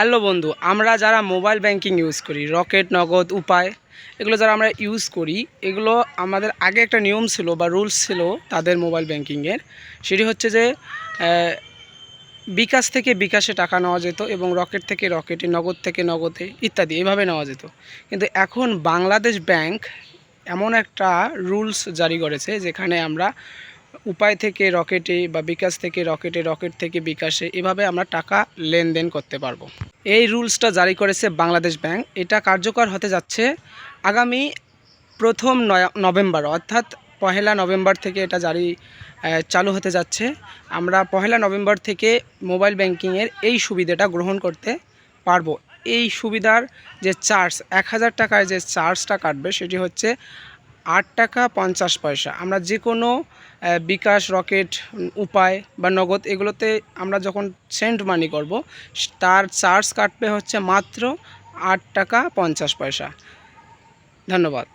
Hello বন্ধু, আমরা যারা মোবাইল ব্যাংকিং ইউজ করি, রকেট, নগদ, উপায়, এগুলো যারা আমরা ইউজ করি, এগুলো আমাদের আগে একটা নিয়ম ছিল বা রুলস ছিল তাদের মোবাইল ব্যাংকিংয়ের। সেটি হচ্ছে যে বিকাশ থেকে বিকাশে টাকা নেওয়া যেত এবং রকেট থেকে রকেটে, নগদ থেকে নগদে ইত্যাদি এভাবে নেওয়া যেত। কিন্তু এখন বাংলাদেশ ব্যাংক এমন একটা রুলস জারি করেছে যেখানে আমরা উপায় থেকে রকেটে বা বিকাশ থেকে রকেটে, রকেট থেকে বিকাশে এভাবে আমরা টাকা লেনদেন করতে পারবো। এই রুলসটা জারি করেছে বাংলাদেশ ব্যাংক। এটা কার্যকর হতে যাচ্ছে আগামী 1 নভেম্বর, অর্থাৎ 1 নভেম্বর থেকে এটা চালু হতে যাচ্ছে। আমরা 1 নভেম্বর থেকে মোবাইল ব্যাংকিংয়ের এই সুবিধাটা গ্রহণ করতে পারবো। এই সুবিধার যে চার্জ, 1000 টাকায় যে চার্জটা কাটবে সেটি হচ্ছে 8 টাকা 50 পয়সা। আমরা যে কোনো বিকাশ, রকেট, উপায় বা নগদ এগুলোতে আমরা যখন সেন্ড মানি করব, তার চার্জ কাটবে হচ্ছে মাত্র 8 টাকা 50 পয়সা। ধন্যবাদ।